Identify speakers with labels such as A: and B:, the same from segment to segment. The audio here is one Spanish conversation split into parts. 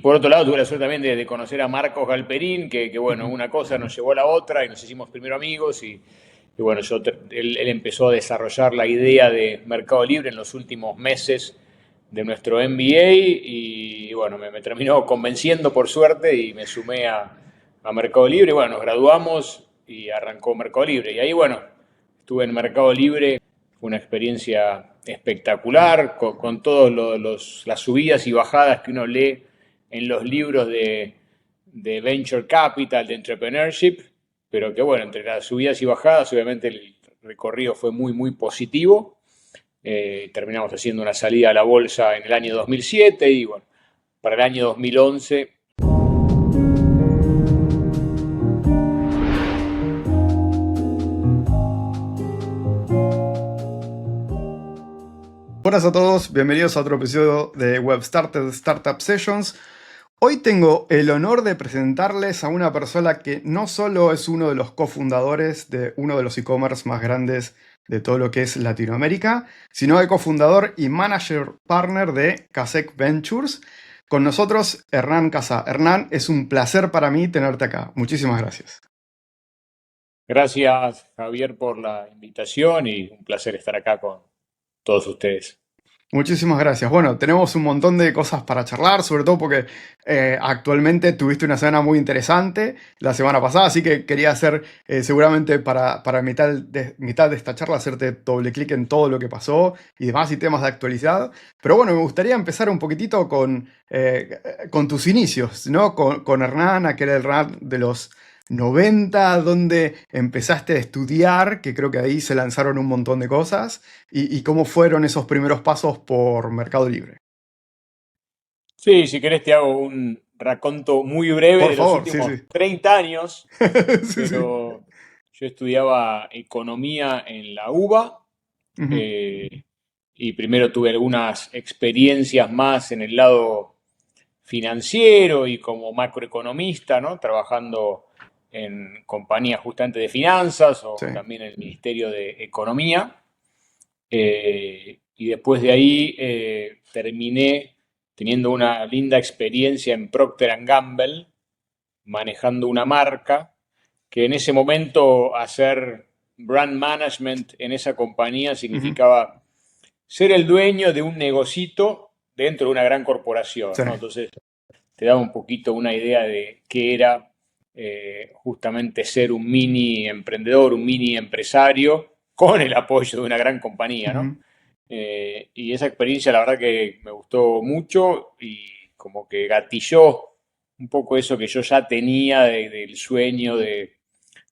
A: Por otro lado, tuve la suerte también de conocer a Marcos Galperín, que bueno,
B: Ujú.
A: una cosa nos llevó a la otra y nos hicimos primero amigos y bueno, él empezó a desarrollar la idea de Mercado Libre en los últimos meses de nuestro MBA y bueno, me terminó convenciendo por suerte y me sumé a Mercado Libre y bueno, nos graduamos y arrancó Mercado Libre. Y ahí bueno, estuve en Mercado Libre, fue una experiencia espectacular, con todas las subidas y bajadas que uno lee en los libros de Venture Capital, de Entrepreneurship, pero que bueno, entre las subidas y bajadas, obviamente el recorrido fue muy positivo. Terminamos haciendo una salida a la bolsa en el año 2007 y bueno, para el año 2011.
B: Buenas a todos, bienvenidos a otro episodio de Web Started Startup Sessions. Hoy tengo el honor de presentarles a una persona que no solo es uno de los cofundadores de uno de los e-commerce más grandes de todo lo que es Latinoamérica, sino el cofundador y manager partner de Casec Ventures. Con nosotros, Hernán Casá. Hernán, es un placer para mí tenerte acá. Muchísimas gracias.
A: Gracias, Javier, por la invitación y un placer estar acá con todos ustedes.
B: Muchísimas gracias. Bueno, tenemos un montón de cosas para charlar, sobre todo porque actualmente tuviste una semana muy interesante la semana pasada, así que quería hacer seguramente para mitad de esta charla hacerte doble clic en todo lo que pasó y demás y temas de actualidad. Pero bueno, me gustaría empezar un poquitito con tus inicios, ¿no? Con Hernán, aquel Hernán de los 90, donde empezaste a estudiar, que creo que ahí se lanzaron un montón de cosas, y cómo fueron esos primeros pasos por Mercado Libre.
A: Sí, si querés te hago un raconto muy breve
B: Por
A: de los
B: favor, sí,
A: últimos
B: sí.
A: 30 años,
B: Sí, sí.
A: pero yo estudiaba economía en la UBA
B: Ujú.
A: eh, y primero tuve algunas experiencias más en el lado financiero y como macroeconomista, ¿no? Trabajando en compañías justamente de finanzas
B: Sí.
A: o también en el Ministerio de Economía. Y después de ahí terminé teniendo una linda experiencia en Procter & Gamble, manejando una marca, que en ese momento hacer brand management en esa compañía
B: Ujú.
A: significaba ser el dueño de un negocito dentro de una gran corporación,
B: Sí.
A: ¿no? Entonces te daba un poquito una idea de qué era justamente ser un mini emprendedor, un mini empresario con el apoyo de una gran compañía, ¿no?
B: Ujú.
A: Y esa experiencia la verdad que me gustó mucho y como que gatilló un poco eso que yo ya tenía del sueño de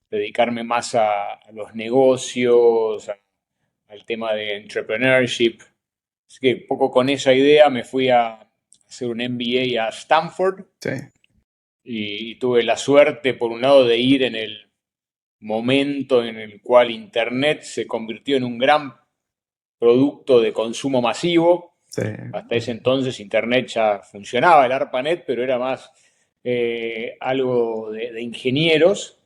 A: dedicarme más a los negocios, al tema de entrepreneurship. Así que un poco con esa idea me fui a hacer un MBA a Stanford
B: Sí.
A: y tuve la suerte, por un lado, de ir en el momento en el cual Internet se convirtió en un gran producto de consumo masivo.
B: Sí.
A: Hasta ese entonces Internet ya funcionaba, el ARPANET, pero era más algo de ingenieros,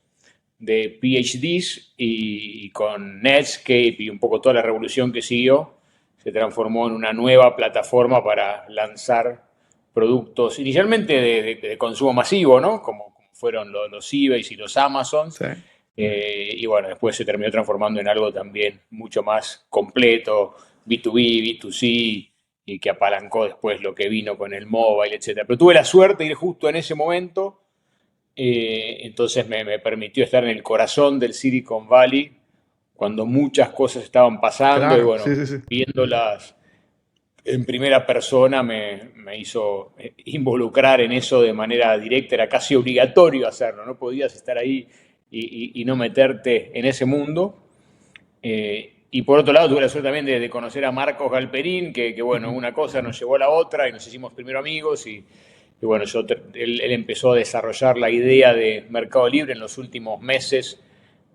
A: de PhDs y con Netscape y un poco toda la revolución que siguió, se transformó en una nueva plataforma para lanzar productos inicialmente de consumo masivo, ¿no? Como fueron los eBays y los Amazons.
B: Sí.
A: Y bueno, después se terminó transformando en algo también mucho más completo, B2B, B2C, y que apalancó después lo que vino con el mobile, etcétera. Pero tuve la suerte de ir justo en ese momento, entonces me permitió estar en el corazón del Silicon Valley cuando muchas cosas estaban pasando y
B: Claro,
A: bueno,
B: sí, sí, sí.
A: viéndolas en primera persona me hizo involucrar en eso de manera directa, era casi obligatorio hacerlo, no podías estar ahí y no meterte en ese mundo. Y por otro lado, tuve la suerte también de conocer a Marcos Galperín, que bueno,
B: Ujú.
A: una cosa nos llevó a la otra y nos hicimos primero amigos y bueno, él empezó a desarrollar la idea de Mercado Libre en los últimos meses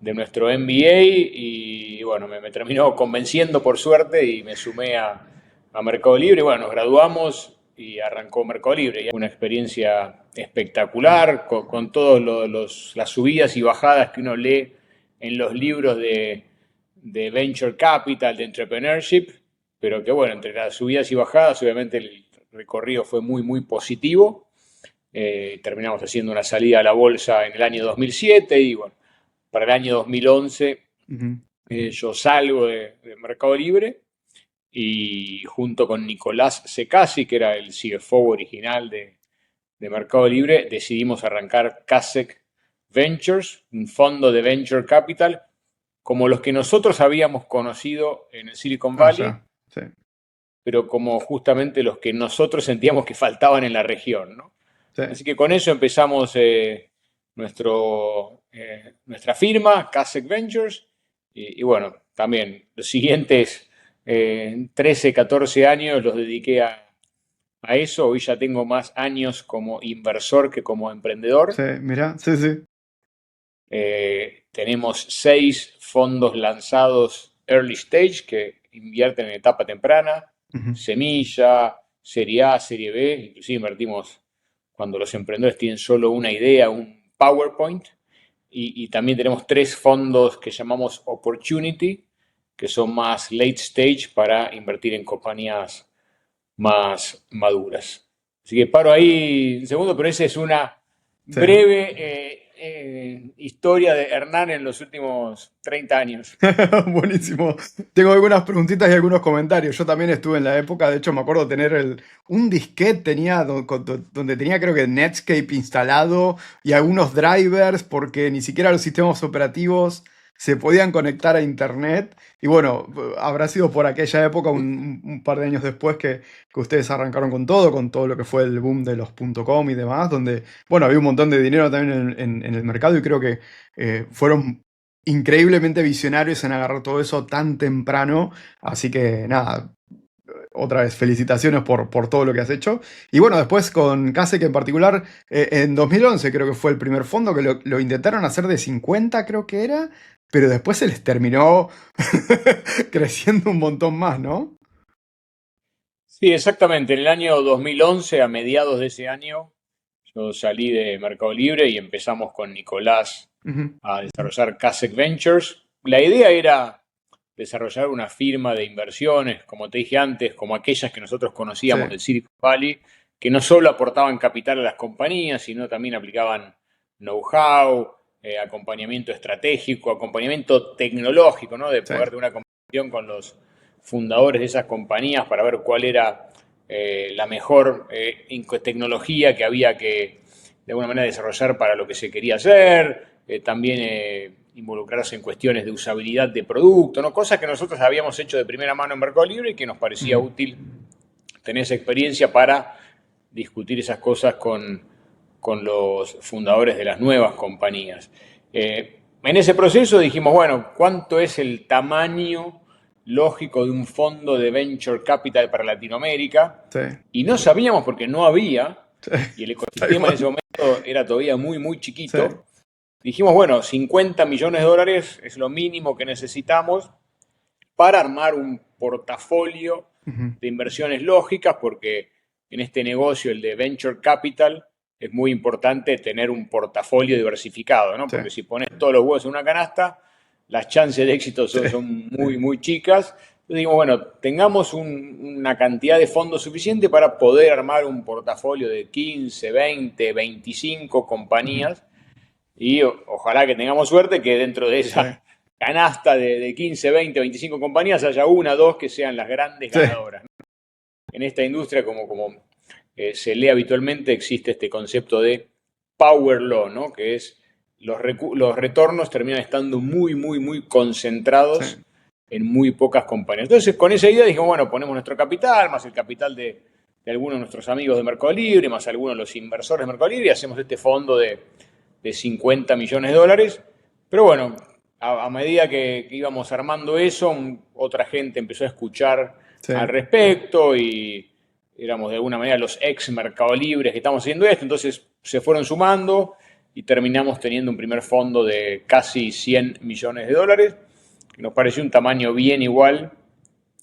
A: de nuestro MBA y bueno, me terminó convenciendo por suerte y me sumé a Mercado Libre. Y bueno, nos graduamos y arrancó Mercado Libre. Y una experiencia espectacular con todas las subidas y bajadas que uno lee en los libros de Venture Capital, de Entrepreneurship, pero que bueno, entre las subidas y bajadas, obviamente el recorrido fue muy positivo. Terminamos haciendo una salida a la bolsa en el año 2007 y bueno, para el año 2011
B: Ujú.
A: yo salgo de Mercado Libre y junto con Nicolás Secasi, que era el CFO original de Mercado Libre, decidimos arrancar Kasek Ventures, un fondo de venture capital, como los que nosotros habíamos conocido en el Silicon
B: Ah,
A: Valley,
B: ya. Sí,
A: pero como justamente los que nosotros sentíamos que faltaban en la región, ¿no?
B: sí.
A: Así que con eso empezamos nuestra firma, Kasek Ventures, y bueno, también los siguientes 13, 14 años los dediqué a eso. Hoy ya tengo más años como inversor que como
B: Sí,
A: emprendedor.
B: mira, sí, sí.
A: Tenemos 6 fondos lanzados early stage que invierten en etapa temprana,
B: Ujú.
A: semilla, serie A, serie B, inclusive invertimos cuando los emprendedores tienen solo una idea, un PowerPoint, y también tenemos 3 fondos que llamamos Opportunity, que son más late stage para invertir en compañías más maduras. Así que paro ahí un segundo, pero esa es una
B: Sí.
A: breve historia de Hernán en los últimos 30 años.
B: Buenísimo. Tengo algunas preguntitas y algunos comentarios. Yo también estuve en la época, de hecho me acuerdo tener un disquete tenía donde tenía creo que Netscape instalado y algunos drivers porque ni siquiera los sistemas operativos se podían conectar a internet. Y bueno, habrá sido por aquella época, un par de años después, que ustedes arrancaron con todo lo que fue el boom de los .com y demás, donde, bueno, había un montón de dinero también en el mercado y creo que fueron increíblemente visionarios en agarrar todo eso tan temprano. Así que nada, otra vez felicitaciones por todo lo que has hecho. Y bueno, después con Kasek en particular, en 2011 creo que fue el primer fondo que lo intentaron hacer de 50 creo que era, pero después se les terminó creciendo un montón más, ¿no?
A: Sí, exactamente. En el año 2011, a mediados de ese año, yo salí de Mercado Libre y empezamos con Nicolás
B: Ujú.
A: a desarrollar Kasek Ventures. La idea era desarrollar una firma de inversiones, como te dije antes, como aquellas que nosotros
B: Sí,
A: conocíamos del Silicon Valley, que no solo aportaban capital a las compañías, sino también aplicaban know-how, acompañamiento estratégico, acompañamiento tecnológico, ¿no? De
B: sí,
A: poder de una conversación con los fundadores de esas compañías para ver cuál era la mejor tecnología que había que de alguna manera desarrollar para lo que se quería hacer, también involucrarse en cuestiones de usabilidad de producto, ¿no? Cosas que nosotros habíamos hecho de primera mano en Mercado Libre y que nos parecía
B: ujú,
A: útil tener esa experiencia para discutir esas cosas con los fundadores de las nuevas compañías. En ese proceso dijimos, bueno, ¿cuánto es el tamaño lógico de un fondo de venture capital para Latinoamérica?
B: sí,
A: Y no sabíamos porque no había,
B: sí,
A: y el
B: tal
A: ecosistema en ese
B: cual.
A: momento era todavía muy, muy
B: Sí,
A: chiquito. Dijimos, bueno, 50 millones de dólares es lo mínimo que necesitamos para armar un portafolio
B: ujú,
A: de inversiones lógicas, porque en este negocio, el de venture capital, es muy importante tener un portafolio diversificado, ¿no?
B: sí,
A: Porque si pones todos los huevos en una canasta, las chances de éxito
B: sí,
A: son muy, muy chicas. Entonces dijimos, bueno, tengamos una cantidad de fondos suficiente para poder armar un portafolio de 15, 20, 25
B: ujú,
A: compañías y ojalá que tengamos suerte que dentro de
B: sí,
A: esa canasta de 15, 20, 25 compañías haya una o dos que sean las grandes
B: sí,
A: ganadoras. En esta industria, como se lee habitualmente, existe este concepto de power law, ¿no? Que es los retornos terminan estando muy, muy, muy
B: sí,
A: concentrados en muy pocas compañías. Entonces, con esa idea dijimos, bueno, ponemos nuestro capital, más el capital de algunos de nuestros amigos de Mercado Libre, más algunos de los inversores de Mercado Libre, y hacemos este fondo de 50 millones de dólares. Pero bueno, a medida que íbamos armando eso, otra gente empezó a escuchar
B: sí.
A: al respecto y éramos de alguna manera los ex Mercado Libres que estamos haciendo esto, entonces se fueron sumando y terminamos teniendo un primer fondo de casi 100 millones de dólares, que nos pareció un tamaño bien igual,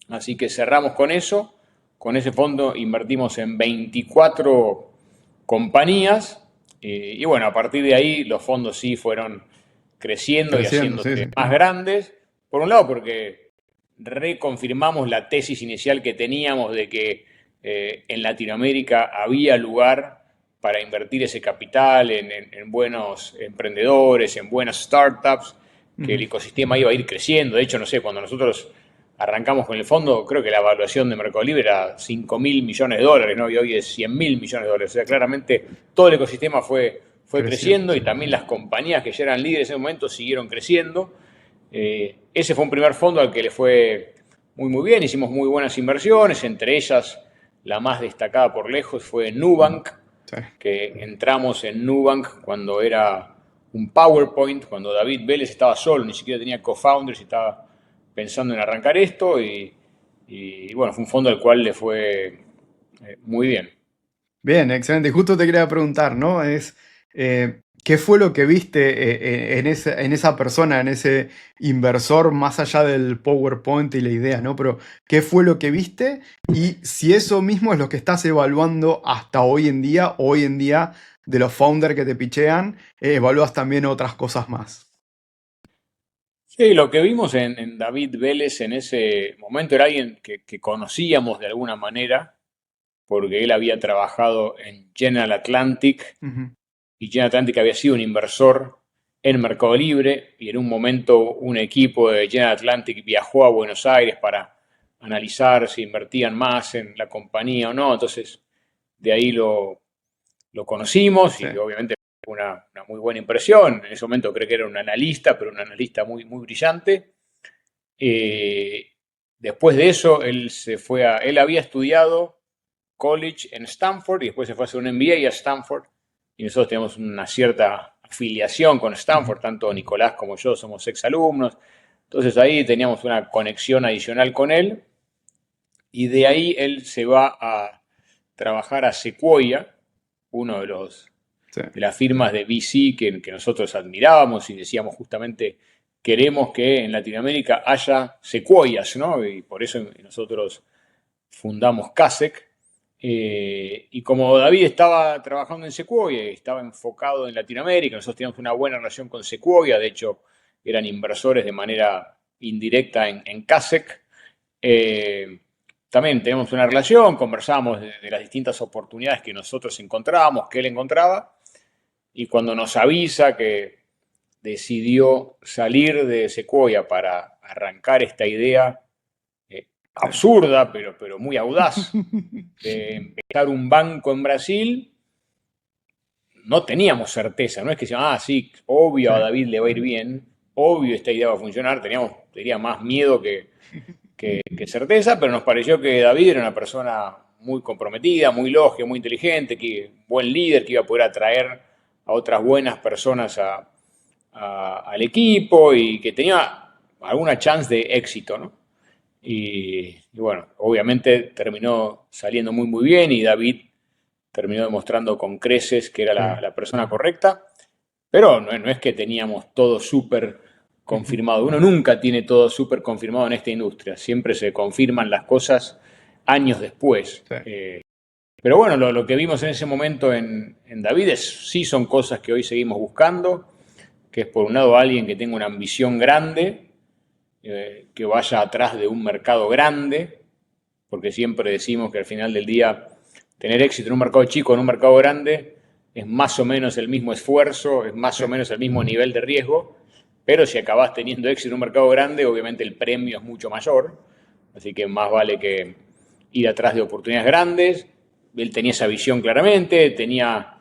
A: así que cerramos con eso. Con ese fondo invertimos en 24 compañías y bueno, a partir de ahí los fondos sí fueron creciendo y
B: Creciendo, sí, sí.
A: haciéndose más grandes. Por un lado, porque reconfirmamos la tesis inicial que teníamos de que en Latinoamérica había lugar para invertir ese capital en buenos emprendedores, en buenas startups, que el ecosistema iba a ir creciendo. De hecho, no sé, cuando nosotros arrancamos con el fondo, creo que la evaluación de Mercado Libre era 5.000 millones de dólares, ¿no? Y hoy es 100.000 millones de dólares. O sea, claramente todo el ecosistema fue creciendo y también las compañías que ya eran líderes en ese momento siguieron creciendo. Ese fue un primer fondo al que le fue muy bien, hicimos muy buenas inversiones, entre ellas la más destacada por lejos fue Nubank,
B: Sí.
A: que entramos en Nubank cuando era un PowerPoint, cuando David Vélez estaba solo, ni siquiera tenía co-founders y estaba pensando en arrancar esto y bueno, fue un fondo al cual le fue muy bien.
B: Bien, excelente. Justo te quería preguntar, ¿no? ¿Qué fue lo que viste en esa persona, en ese inversor, más allá del PowerPoint y la idea, ¿no? Pero, ¿qué fue lo que viste? Y si eso mismo es lo que estás evaluando hasta hoy en día, de los founders que te pichean, evalúas también otras cosas más.
A: Sí, lo que vimos en David Vélez en ese momento era alguien que conocíamos de alguna manera, porque él había trabajado en General Atlantic
B: Ujú.
A: y General Atlantic había sido un inversor en Mercado Libre y en un momento un equipo de General Atlantic viajó a Buenos Aires para analizar si invertían más en la compañía o no. Entonces, de ahí lo conocimos
B: Sí,
A: y obviamente fue una muy buena impresión. En ese momento creo que era un analista, pero un analista muy brillante. Eh, Después de eso, él había estudiado college en Stanford y después se fue a hacer un MBA a Stanford. Y nosotros tenemos una cierta afiliación con
B: ujú,
A: Stanford, tanto Nicolás como yo somos exalumnos. Entonces ahí teníamos una conexión adicional con él y de ahí él se va a trabajar a Sequoia, uno
B: sí,
A: de las firmas de VC que nosotros admirábamos y decíamos justamente queremos que en Latinoamérica haya secuoyas, ¿no? Y por eso nosotros fundamos CASEC. Y como David estaba trabajando en Sequoia y estaba enfocado en Latinoamérica, nosotros teníamos una buena relación con Sequoia, de hecho eran inversores de manera indirecta en CASEC. Eh, También tenemos una relación, conversábamos de las distintas oportunidades que nosotros encontrábamos, que él encontraba, y cuando nos avisa que decidió salir de Sequoia para arrancar esta idea
B: sí.
A: absurda, pero muy audaz, de empezar un banco en Brasil, no teníamos certeza, no es que decíamos, sí, obvio
B: Sí,
A: a David le va a ir bien, obvio esta idea va a funcionar, teníamos, diría, más miedo que certeza, pero nos pareció que David era una persona muy comprometida, muy lógica, muy inteligente, que buen líder, que iba a poder atraer a otras buenas personas al equipo y que tenía alguna chance de éxito, ¿no? Y bueno, obviamente terminó saliendo muy bien y David terminó demostrando con creces que era
B: sí.
A: la persona correcta, pero no es que teníamos todo súper
B: Ujú,
A: confirmado. Uno nunca tiene todo súper confirmado en esta industria, siempre se confirman las cosas años después.
B: sí.
A: Pero bueno, lo que vimos en ese momento en David sí son cosas que hoy seguimos buscando, que es por un lado alguien que tenga una ambición grande, que vaya atrás de un mercado grande, porque siempre decimos que al final del día tener éxito en un mercado chico o en un mercado grande es más o menos el mismo esfuerzo, es más
B: Sí,
A: o menos el mismo nivel de riesgo, pero si acabas teniendo éxito en un mercado grande, obviamente el premio es mucho mayor, así que más vale que ir atrás de oportunidades grandes. Él tenía esa visión claramente, tenía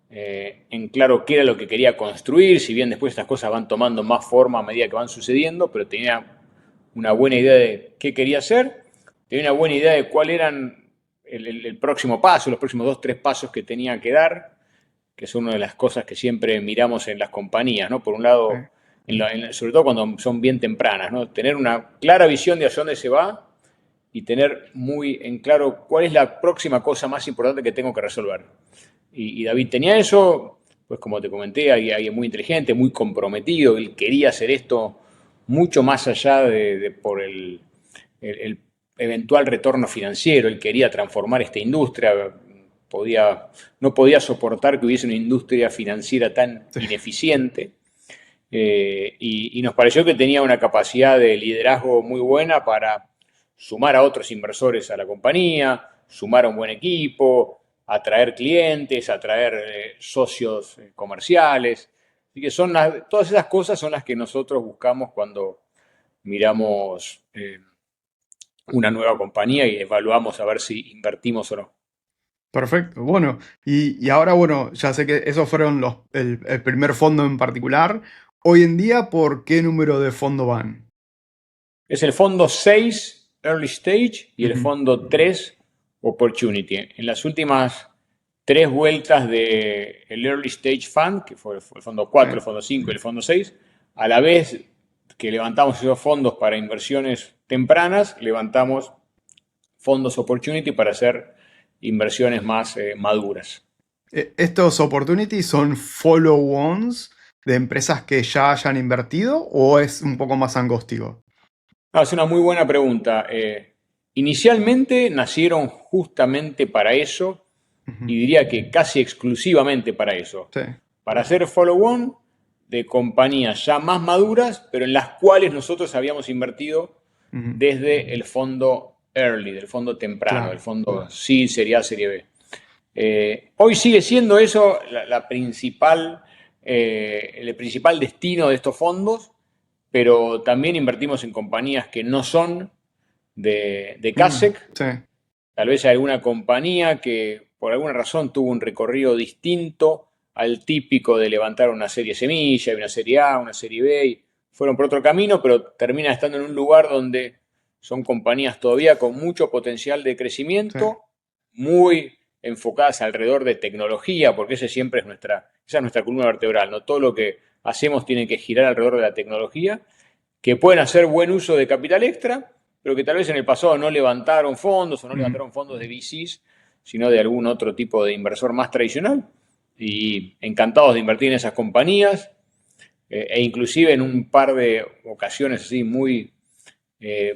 A: en claro qué era lo que quería construir, si bien después estas cosas van tomando más forma a medida que van sucediendo, pero tenía una buena idea de qué quería hacer, tenía una buena idea de cuál eran el próximo paso, los próximos 2, 3 pasos que tenía que dar, que es una de las cosas que siempre miramos en las compañías, ¿no? Por un
B: sí.
A: lado, sobre todo cuando son bien tempranas, ¿no? Tener una clara visión de hacia dónde se va y tener muy en claro cuál es la próxima cosa más importante que tengo que resolver. Y David tenía eso, pues como te comenté, alguien muy inteligente, muy comprometido, él quería hacer esto mucho más allá de por el eventual retorno financiero, él quería transformar esta industria, no podía soportar que hubiese una industria financiera tan
B: Sí.
A: ineficiente. Y nos pareció que tenía una capacidad de liderazgo muy buena para sumar a otros inversores a la compañía, sumar a un buen equipo, atraer clientes, atraer socios comerciales. Así que todas esas cosas son las que nosotros buscamos cuando miramos una nueva compañía y evaluamos a ver si invertimos o no.
B: Perfecto. Bueno, y ahora, bueno, ya sé que esos fueron el primer fondo en particular. Hoy en día, ¿por qué número de fondo van?
A: Es el fondo 6 Early Stage y el
B: Ujú.
A: fondo 3 Opportunity. En las últimas 3 vueltas del Early Stage Fund, que fue el fondo
B: Sí.
A: 4, el fondo 5 y el fondo 6, a la vez que levantamos esos fondos para inversiones tempranas, levantamos fondos Opportunity para hacer inversiones más maduras.
B: ¿Estos opportunities son follow-ons de empresas que ya hayan invertido o es un poco más angóstico?
A: No, es una muy buena pregunta. Inicialmente nacieron justamente para eso
B: Ujú.
A: y diría que casi exclusivamente para eso.
B: Sí.
A: Para hacer follow-on de compañías ya más maduras, pero en las cuales nosotros habíamos invertido
B: Ujú.
A: desde el fondo early, del fondo temprano, del
B: Claro.
A: fondo C, Serie A, Serie B. Hoy sigue siendo eso el principal destino de estos fondos, pero también invertimos en compañías que no son de CASEC.
B: Sí.
A: Tal vez hay alguna compañía que por alguna razón tuvo un recorrido distinto al típico de levantar una serie semilla, y una serie A, una serie B, y fueron por otro camino, pero termina estando en un lugar donde son compañías todavía con mucho potencial de
B: Sí.
A: crecimiento, muy enfocadas alrededor de tecnología, porque esa es nuestra columna vertebral, ¿no? Todo lo que hacemos tiene que girar alrededor de la tecnología, que pueden hacer buen uso de capital extra, pero que tal vez en el pasado no levantaron fondos o no
B: Ujú.
A: levantaron fondos de VCs, sino de algún otro tipo de inversor más tradicional. Y encantados de invertir en esas compañías, e inclusive en un par de ocasiones así muy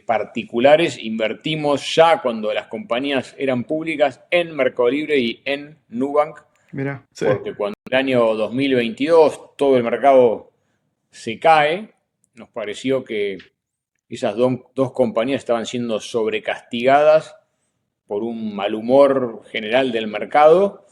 A: particulares, invertimos ya cuando las compañías eran públicas en Mercado Libre y en Nubank,
B: Mira, sí.
A: porque cuando en el año 2022 todo el mercado se cae, nos pareció que esas dos compañías estaban siendo sobrecastigadas por un mal humor general del mercado,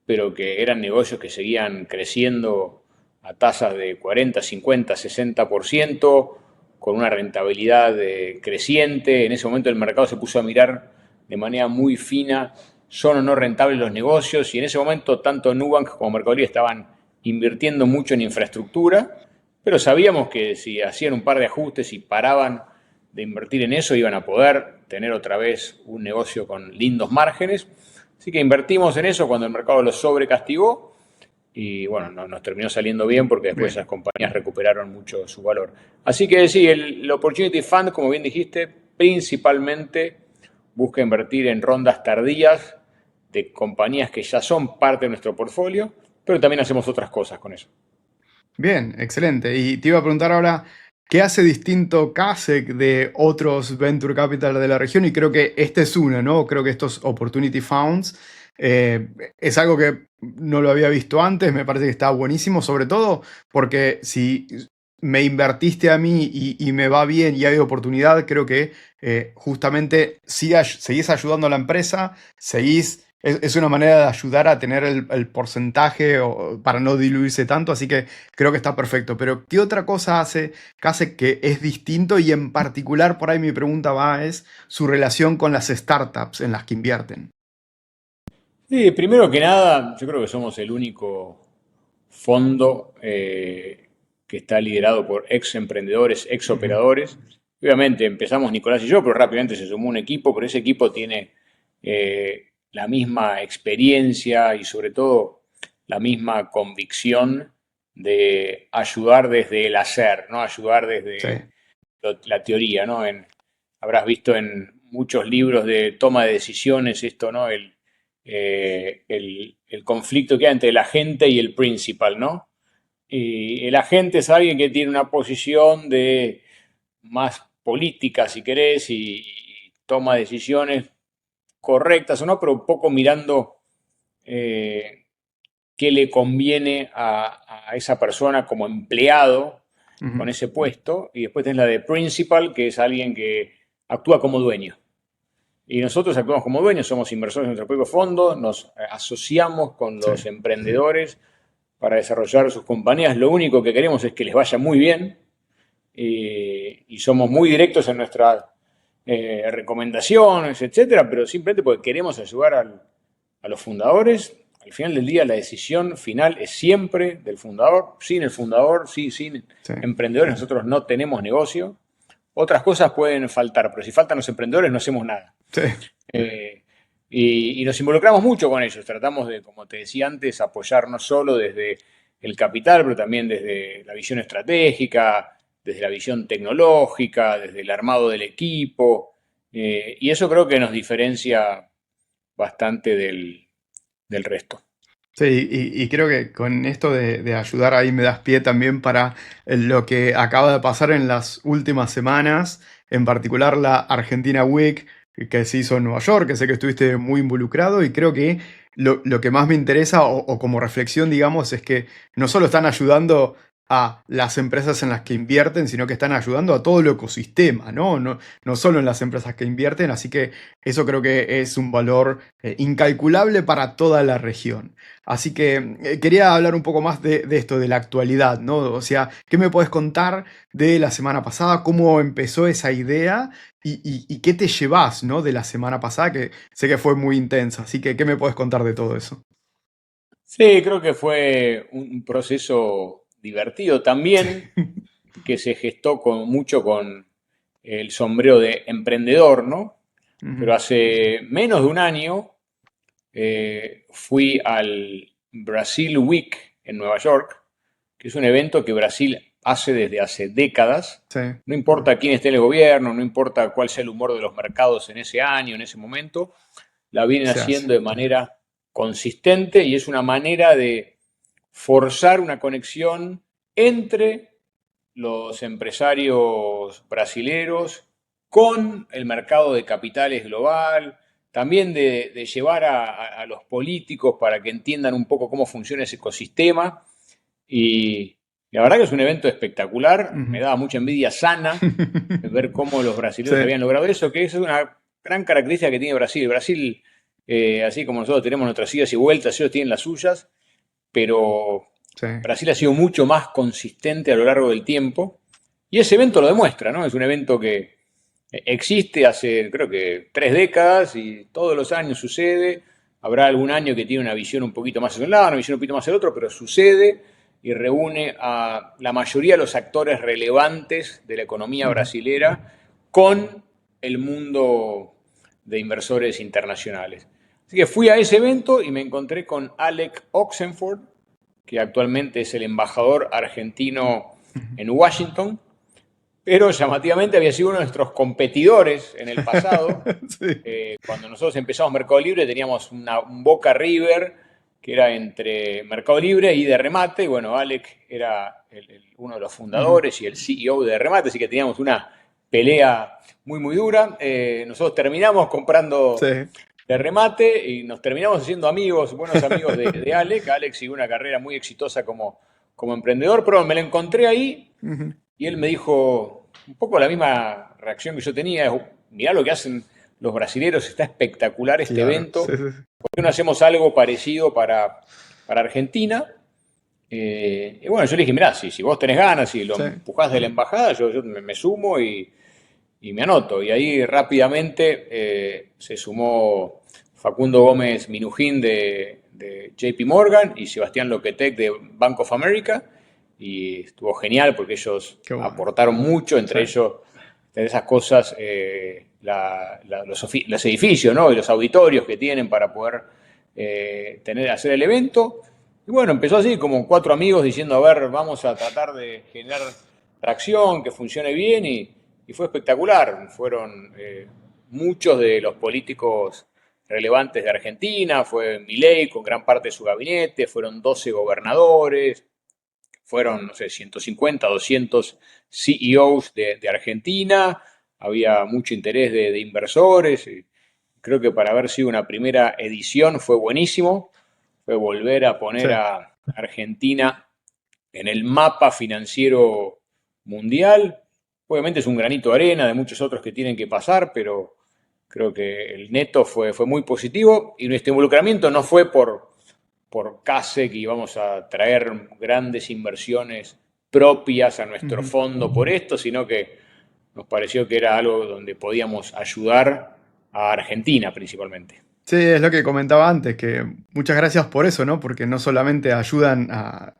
A: pero que eran negocios que seguían creciendo a tasas de 40, 50, 60%, con una rentabilidad creciente. En ese momento el mercado se puso a mirar de manera muy fina, son o no rentables los negocios, y en ese momento tanto Nubank como Mercado Libre estaban invirtiendo mucho en infraestructura, pero sabíamos que si hacían un par de ajustes y paraban de invertir en eso, iban a poder tener otra vez un negocio con lindos márgenes. Así que invertimos en eso cuando el mercado lo sobrecastigó y bueno, nos terminó saliendo bien porque después
B: Bien.
A: esas compañías recuperaron mucho su valor. Así que sí, el Opportunity Fund, como bien dijiste, principalmente busca invertir en rondas tardías de compañías que ya son parte de nuestro portfolio, pero también hacemos otras cosas con eso.
B: Bien, excelente. Y te iba a preguntar ahora, ¿qué hace distinto CASEC de otros Venture Capital de la región? Y creo que este es uno, ¿no? Creo que estos Opportunity Funds es algo que no lo había visto antes, me parece que está buenísimo, sobre todo porque si me invertiste a mí y me va bien y hay oportunidad, creo que justamente seguís ayudando a la empresa, es una manera de ayudar a tener el porcentaje para no diluirse tanto, así que creo que está perfecto. Pero, ¿qué otra cosa hace CASEC que es distinto? Y en particular, por ahí mi pregunta va, es su relación con las startups en las que invierten.
A: Sí, primero que nada, yo creo que somos el único fondo que está liderado por ex emprendedores, ex
B: Ujú.
A: operadores. Obviamente empezamos Nicolás y yo, pero rápidamente se sumó un equipo, pero ese equipo tiene la misma experiencia y sobre todo la misma convicción de ayudar desde el hacer, ¿no? Ayudar
B: Sí.
A: desde la teoría, ¿no? Habrás visto en muchos libros de toma de decisiones esto, ¿no? El conflicto que hay entre el agente y el principal, ¿no? Y el agente es alguien que tiene una posición de más política, si querés, y toma decisiones correctas o no, pero un poco mirando eh, qué le conviene a esa persona como empleado con
B: Ujú.
A: ese puesto. Y después tenés la de principal, que es alguien que actúa como dueño. Y nosotros actuamos como dueños, somos inversores en nuestro propio fondo, nos asociamos con
B: Sí,
A: los emprendedores para desarrollar sus compañías. Lo único que queremos es que les vaya muy bien y somos muy directos en nuestras recomendaciones, etcétera, pero simplemente porque queremos ayudar a los fundadores. Al final del día, la decisión final es siempre del fundador. Sin el fundador, sí, sin
B: sí,
A: emprendedores, nosotros no tenemos negocio. Otras cosas pueden faltar, pero si faltan los emprendedores, no hacemos nada.
B: sí.
A: Eh, y nos involucramos mucho con ellos. Tratamos de, como te decía antes, apoyar no solo desde el capital, pero también desde la visión estratégica, desde la visión tecnológica, desde el armado del equipo. Y eso creo que nos diferencia bastante del resto.
B: Sí, y creo que con esto de ayudar ahí me das pie también para lo que acaba de pasar en las últimas semanas, en particular la Argentina Week que se hizo en Nueva York, que sé que estuviste muy involucrado y creo que lo que más me interesa o como reflexión, digamos, es que no solo están ayudando a las empresas en las que invierten, sino que están ayudando a todo el ecosistema, ¿no? No solo en las empresas que invierten, así que eso creo que es un valor incalculable para toda la región. Así que quería hablar un poco más de esto, de la actualidad, ¿no? O sea, ¿qué me puedes contar de la semana pasada? ¿Cómo empezó esa idea? Y qué te llevas, ¿no? De la semana pasada, que sé que fue muy intensa. Así que, ¿qué me puedes contar de todo eso?
A: Sí, creo que fue un proceso divertido
B: Sí.
A: también, que se gestó mucho con el sombrero de emprendedor, ¿no?
B: Ujú.
A: Pero hace menos de un año fui al Brasil Week en Nueva York, que es un evento que Brasil hace desde hace décadas.
B: Sí.
A: No importa quién esté en el gobierno, no importa cuál sea el humor de los mercados en ese año, en ese momento, la vienen
B: Se hace.
A: haciendo de manera consistente y es una manera de forzar una conexión entre los empresarios brasileros con el mercado de capitales global, también de llevar a los políticos para que entiendan un poco cómo funciona ese ecosistema. Y la verdad que es un evento espectacular, me
B: Ujú.
A: daba mucha envidia sana ver cómo los
B: Sí,
A: brasileños habían logrado eso, que es una gran característica que tiene Brasil. Brasil, así como nosotros tenemos nuestras idas y vueltas, ellos tienen las suyas, pero
B: sí.
A: Brasil ha sido mucho más consistente a lo largo del tiempo y ese evento lo demuestra, ¿no? Es un evento que existe hace creo que 3 décadas y todos los años sucede. Habrá algún año que tiene una visión un poquito más hacia un lado, una visión un poquito más hacia el otro, pero sucede y reúne a la mayoría de los actores relevantes de la economía
B: Ujú.
A: brasilera con el mundo de inversores internacionales. Así que fui a ese evento y me encontré con Alec Oxenford, que actualmente es el embajador argentino
B: Ujú.
A: en Washington, pero llamativamente había sido uno de nuestros competidores en el pasado.
B: Sí.
A: Cuando nosotros empezamos Mercado Libre teníamos un Boca River que era entre Mercado Libre y de Remate, y bueno, Alec era uno de los
B: Ujú.
A: fundadores y el CEO de Remate, así que teníamos una pelea muy, muy dura. Nosotros terminamos
B: Sí.
A: comprando de Remate y nos terminamos haciendo amigos, buenos amigos de Alec. Alec siguió una carrera muy exitosa como emprendedor, pero me lo encontré ahí
B: Ujú.
A: y él me dijo un poco la misma reacción que yo tenía, es, mirá lo que hacen los brasileros, está espectacular este
B: Claro. Sí,
A: evento,
B: sí, sí.
A: ¿por qué no hacemos algo parecido para Argentina? Y bueno, yo le dije, mirá, si vos tenés ganas y lo
B: Sí.
A: empujás de la embajada, yo me sumo y me anoto. Y ahí rápidamente se sumó Facundo Gómez Minujín de JP Morgan y Sebastián Loquetec de Bank of America. Y estuvo genial porque ellos
B: Qué bueno.
A: aportaron mucho,
B: Sí.
A: entre ellos, entre esas cosas, los edificios, ¿no? Y los auditorios que tienen para poder hacer el evento. Y bueno, empezó así, como 4 amigos diciendo, a ver, vamos a tratar de generar tracción, que funcione bien, y fue espectacular. Fueron muchos de los políticos relevantes de Argentina, fue Milei con gran parte de su gabinete, fueron 12 gobernadores, fueron, no sé, 150, 200 CEOs de Argentina, había mucho interés de inversores. Y creo que para haber sido una primera edición fue buenísimo, fue volver a
B: Sí.
A: poner a Argentina en el mapa financiero mundial. Obviamente es un granito de arena de muchos otros que tienen que pasar, pero Creo que el neto fue muy positivo y nuestro involucramiento no fue por CASEC y vamos a traer grandes inversiones propias a nuestro
B: Ujú.
A: fondo por esto, sino que nos pareció que era algo donde podíamos ayudar a Argentina principalmente.
B: Sí, es lo que comentaba antes, que muchas gracias por eso, ¿no? Porque no solamente ayudan a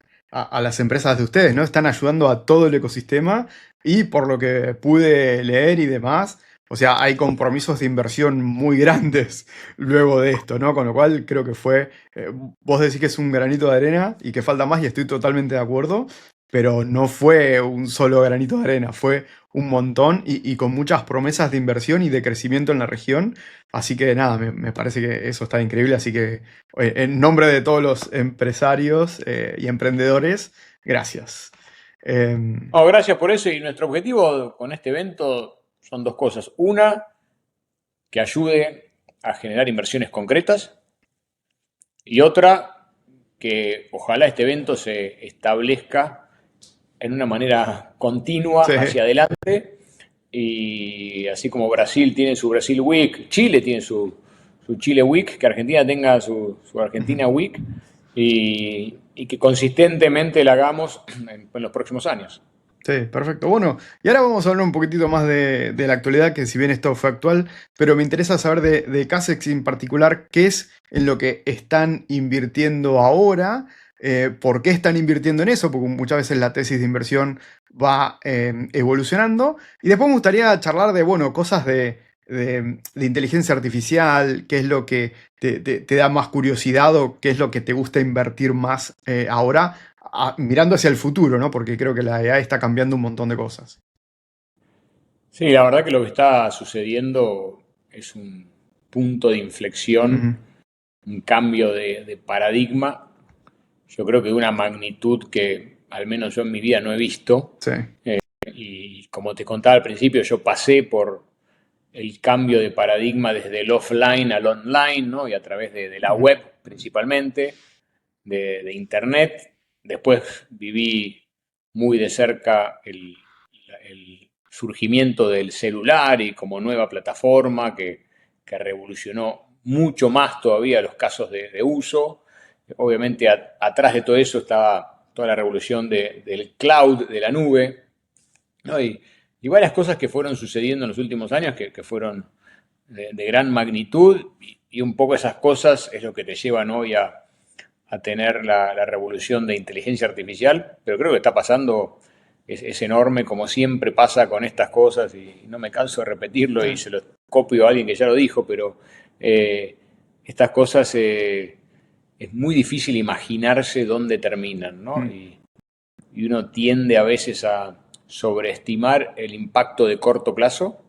B: las empresas de ustedes, ¿no? Están ayudando a todo el ecosistema y por lo que pude leer y demás, o sea, hay compromisos de inversión muy grandes luego de esto, ¿no? Con lo cual creo que vos decís que es un granito de arena y que falta más y estoy totalmente de acuerdo, pero no fue un solo granito de arena, fue un montón y con muchas promesas de inversión y de crecimiento en la región. Así que nada, me parece que eso está increíble. Así que en nombre de todos los empresarios y emprendedores, gracias. Em,
A: No, gracias por eso y nuestro objetivo con este evento son dos cosas. Una, que ayude a generar inversiones concretas y otra, que ojalá este evento se establezca en una manera continua
B: sí,
A: hacia adelante y así como Brasil tiene su Brasil Week, Chile tiene su Chile Week, que Argentina tenga su
B: ujú.
A: Argentina Week y que consistentemente la hagamos en los próximos años.
B: Sí, perfecto. Bueno, y ahora vamos a hablar un poquitito más de la actualidad, que si bien esto fue actual, pero me interesa saber de Casex en particular, qué es en lo que están invirtiendo ahora, por qué están invirtiendo en eso, porque muchas veces la tesis de inversión va evolucionando. Y después me gustaría charlar de, bueno, cosas de inteligencia artificial, qué es lo que te da más curiosidad o qué es lo que te gusta invertir más ahora mirando hacia el futuro, ¿no? Porque creo que la AI está cambiando un montón de cosas.
A: Sí, la verdad que lo que está sucediendo es un punto de
B: Ujú.
A: inflexión, un cambio de paradigma, yo creo que de una magnitud que al menos yo en mi vida no he visto.
B: Sí.
A: Y como te contaba al principio, yo pasé por el cambio de paradigma desde el offline al online, ¿no? Y a través de la
B: Ujú.
A: web principalmente, de internet. Después viví muy de cerca el surgimiento del celular y como nueva plataforma que revolucionó mucho más todavía los casos de uso. Obviamente atrás de todo eso estaba toda la revolución del cloud, de la nube, ¿no? Y varias cosas que fueron sucediendo en los últimos años que fueron de gran magnitud y un poco esas cosas es lo que te llevan hoy a tener la revolución de inteligencia artificial, pero creo que está pasando, es enorme como siempre pasa con estas cosas y no me canso de repetirlo
B: Sí.
A: y se lo copio a alguien que ya lo dijo, pero eh, estas cosas es muy difícil imaginarse dónde terminan, ¿no?
B: Mm.
A: Y uno tiende a veces a sobreestimar el impacto de corto plazo,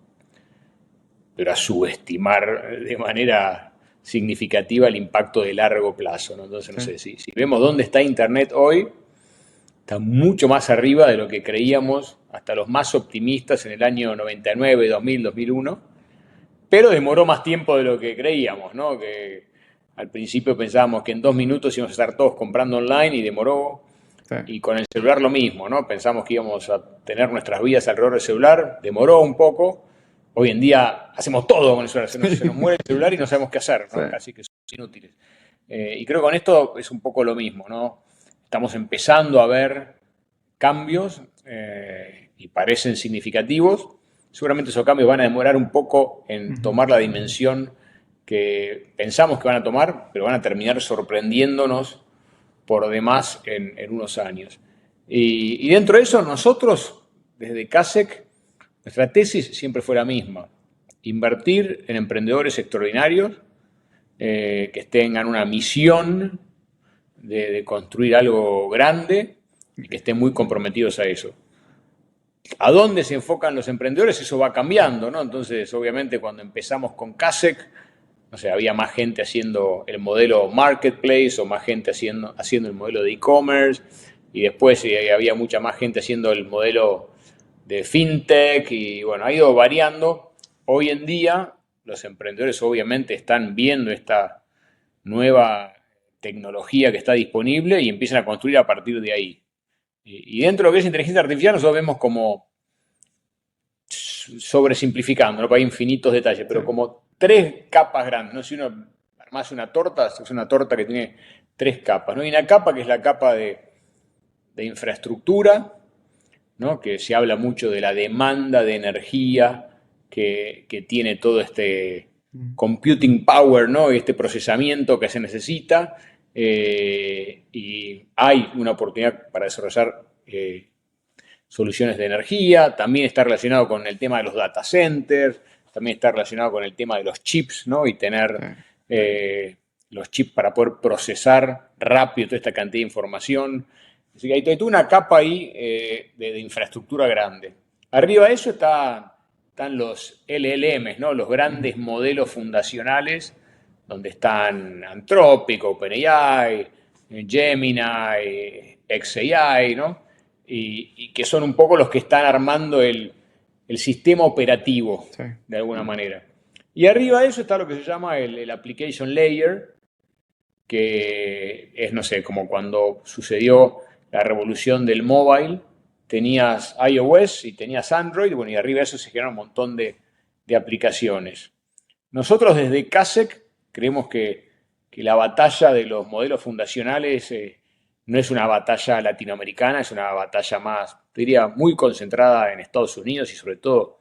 A: pero a subestimar de manera significativa el impacto de largo plazo, ¿no? Entonces, no
B: Sí.
A: sé, si vemos dónde está Internet hoy, está mucho más arriba de lo que creíamos hasta los más optimistas en el año 99, 2000, 2001, pero demoró más tiempo de lo que creíamos, ¿no? Que al principio pensábamos que en 2 minutos íbamos a estar todos comprando online y demoró.
B: Sí.
A: Y con el celular lo mismo, ¿no? Pensamos que íbamos a tener nuestras vidas alrededor del celular, demoró un poco. Hoy en día hacemos todo con el celular, se nos muere el celular y no sabemos qué hacer,
B: Sí.
A: ¿no? Casi que somos inútiles. Y creo que con esto es un poco lo mismo, ¿no? Estamos empezando a ver cambios y parecen significativos. Seguramente esos cambios van a demorar un poco en
B: Ujú.
A: tomar la dimensión que pensamos que van a tomar, pero van a terminar sorprendiéndonos por demás en unos años. Y dentro de eso, nosotros, desde CASEC, nuestra tesis siempre fue la misma. Invertir en emprendedores extraordinarios que tengan una misión de construir algo grande y que estén muy comprometidos a eso. ¿A dónde se enfocan los emprendedores? Eso va cambiando, ¿no? Entonces, obviamente, cuando empezamos con CASEC, no sé, había más gente haciendo el modelo marketplace o más gente haciendo el modelo de e-commerce y después había mucha más gente haciendo el modelo de fintech y bueno, ha ido variando. Hoy en día los emprendedores obviamente están viendo esta nueva tecnología que está disponible y empiezan a construir a partir de ahí. Y dentro de lo que es inteligencia artificial nosotros vemos como sobresimplificando, ¿no? Hay infinitos detalles,
B: Sí.
A: pero como tres capas grandes, ¿no? Si uno armase una torta, es una torta que tiene tres capas, ¿no? Hay una capa que es la capa de infraestructura, ¿no? Que se habla mucho de la demanda de energía que tiene todo este computing power, ¿no? Este procesamiento que se necesita, y hay una oportunidad para desarrollar soluciones de energía. También está relacionado con el tema de los data centers, también está relacionado con el tema de los chips, ¿no? Y tener los chips para poder procesar rápido toda esta cantidad de información. Así que hay toda una capa ahí de infraestructura grande. Arriba de eso están los LLMs, ¿no? Los grandes modelos fundacionales, donde están Anthropic, OpenAI, Gemini, xAI, ¿no? Y que son un poco los que están armando el sistema operativo,
B: Sí.
A: de alguna manera. Y arriba de eso está lo que se llama el application layer, que es, no sé, como cuando sucedió la revolución del mobile, tenías iOS y tenías Android, bueno, y arriba de eso se generan un montón de aplicaciones. Nosotros desde CASEC creemos que la batalla de los modelos fundacionales no es una batalla latinoamericana, es una batalla más, diría, muy concentrada en Estados Unidos y sobre todo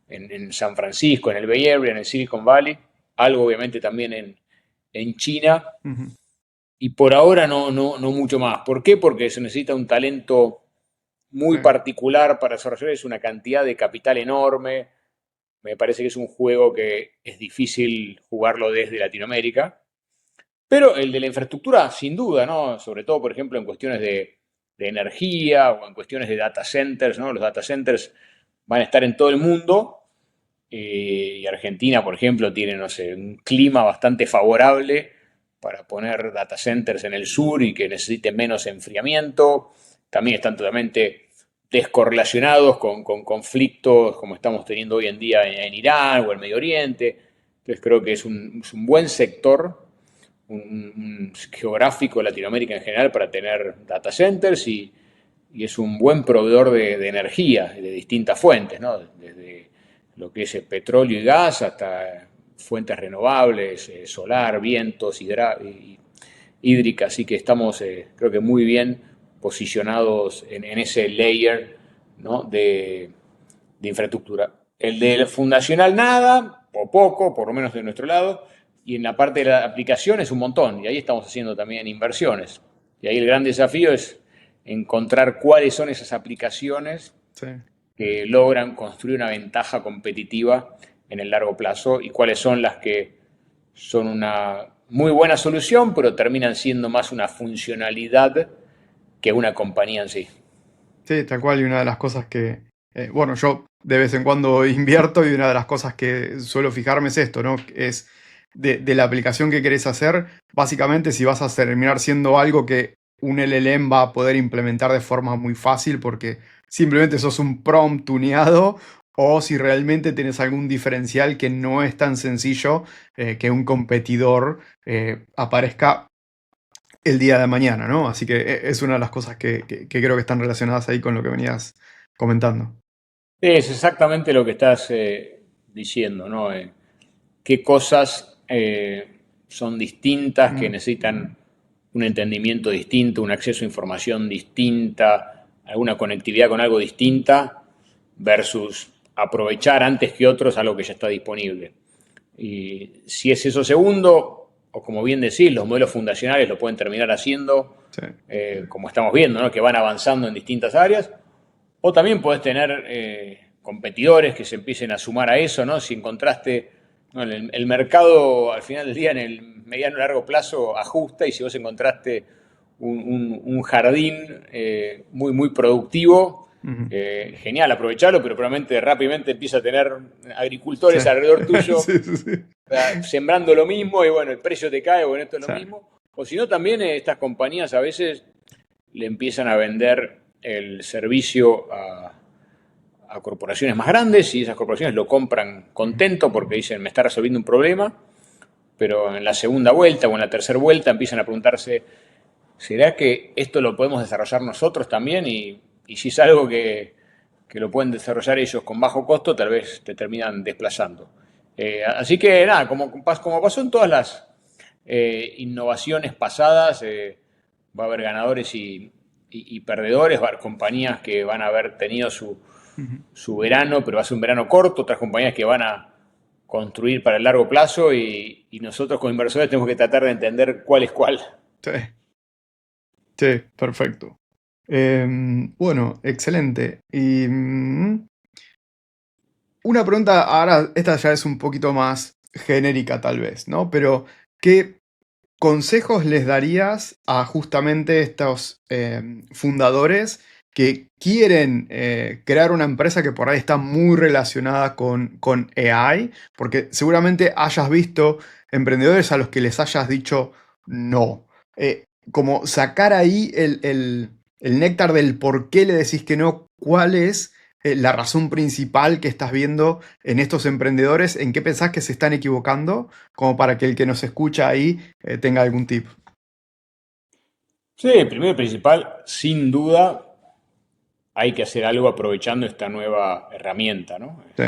A: en San Francisco, en el Bay Area, en el Silicon Valley, algo obviamente también en China, y por ahora no mucho más. ¿Por qué? Porque se necesita un talento muy particular para desarrollar, es una cantidad de capital enorme. Me parece que es un juego que es difícil jugarlo desde Latinoamérica. Pero el de la infraestructura, sin duda, ¿no? Sobre todo, por ejemplo, en cuestiones de energía o en cuestiones de data centers, ¿no? Los data centers van a estar en todo el mundo. Y Argentina, por ejemplo, tiene, no sé, un clima bastante favorable para poner data centers en el sur y que necesiten menos enfriamiento. También están totalmente descorrelacionados con conflictos como estamos teniendo hoy en día en Irán o el Medio Oriente. Entonces creo que es un buen sector, un geográfico de Latinoamérica en general para tener data centers y es un buen proveedor de energía de distintas fuentes, ¿no? Desde lo que es el petróleo y gas hasta fuentes renovables, solar, vientos, hídrica, así que estamos creo que muy bien posicionados en ese layer, ¿no? de infraestructura. El del fundacional nada, o poco, por lo menos de nuestro lado, y en la parte de la aplicación es un montón, y ahí estamos haciendo también inversiones. Y ahí el gran desafío es encontrar cuáles son esas aplicaciones que logran construir una ventaja competitiva en el largo plazo y cuáles son las que son una muy buena solución, pero terminan siendo más una funcionalidad que una compañía en sí.
B: Sí, tal cual, y una de las cosas que, bueno, yo de vez en cuando invierto y una de las cosas que suelo fijarme es esto, ¿no? Es de la aplicación que querés hacer, básicamente si vas a terminar siendo algo que un LLM va a poder implementar de forma muy fácil porque simplemente sos un prompt tuneado o si realmente tenés algún diferencial que no es tan sencillo que un competidor aparezca el día de mañana, ¿no? Así que es una de las cosas que creo que están relacionadas ahí con lo que venías comentando.
A: Es exactamente lo que estás diciendo, ¿no? Qué cosas son distintas, que necesitan un entendimiento distinto, un acceso a información distinta, alguna conectividad con algo distinta, versus aprovechar antes que otros algo que ya está disponible. Y si es eso segundo, o como bien decís, los modelos fundacionales lo pueden terminar haciendo, como estamos viendo, ¿no? Que van avanzando en distintas áreas, o también podés tener competidores que se empiecen a sumar a eso, ¿no? Si encontraste, ¿no? El mercado al final del día en el mediano y largo plazo ajusta y si vos encontraste un jardín muy productivo, genial, aprovecharlo, pero probablemente rápidamente empieza a tener agricultores alrededor tuyo sembrando lo mismo y bueno, el precio te cae, bueno, esto es lo mismo. O si no, también estas compañías a veces le empiezan a vender el servicio a corporaciones más grandes y esas corporaciones lo compran contento porque dicen me está resolviendo un problema, pero en la segunda vuelta o en la tercera vuelta empiezan a preguntarse ¿será que esto lo podemos desarrollar nosotros también? Y si es algo que lo pueden desarrollar ellos con bajo costo, tal vez te terminan desplazando. Así que nada, como pasó en todas las innovaciones pasadas, va a haber ganadores y perdedores, va a haber compañías que van a haber tenido
B: Ujú.
A: su verano, pero va a ser un verano corto, otras compañías que van a construir para el largo plazo y nosotros como inversores tenemos que tratar de entender cuál es cuál.
B: Sí, sí, perfecto. Bueno, excelente. Y una pregunta, ahora esta ya es un poquito más genérica tal vez, ¿no? Pero, ¿qué consejos les darías a justamente estos fundadores que quieren crear una empresa que por ahí está muy relacionada con AI? Porque seguramente hayas visto emprendedores a los que les hayas dicho no. Como sacar ahí el néctar del por qué le decís que no, cuál es la razón principal que estás viendo en estos emprendedores, en qué pensás que se están equivocando, como para que el que nos escucha ahí tenga algún tip.
A: Sí, primero y principal, sin duda hay que hacer algo aprovechando esta nueva herramienta, ¿no?
B: Sí.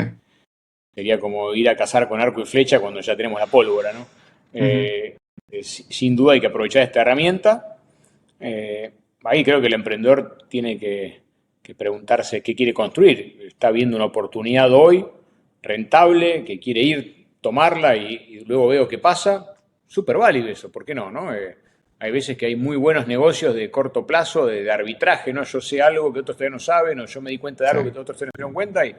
A: Sería como ir a cazar con arco y flecha cuando ya tenemos la pólvora, ¿no?
B: Ujú.
A: Sin duda hay que aprovechar esta herramienta. Eh, Ahí creo que el emprendedor tiene que preguntarse qué quiere construir. Está viendo una oportunidad hoy rentable, que quiere ir, tomarla y luego veo qué pasa. Súper válido eso, ¿por qué no? ¿No? Hay veces que hay muy buenos negocios de corto plazo, de arbitraje, ¿no? Yo sé algo que otros todavía no saben, o yo me di cuenta de
B: Sí,
A: algo que otros todavía no se dieron cuenta, y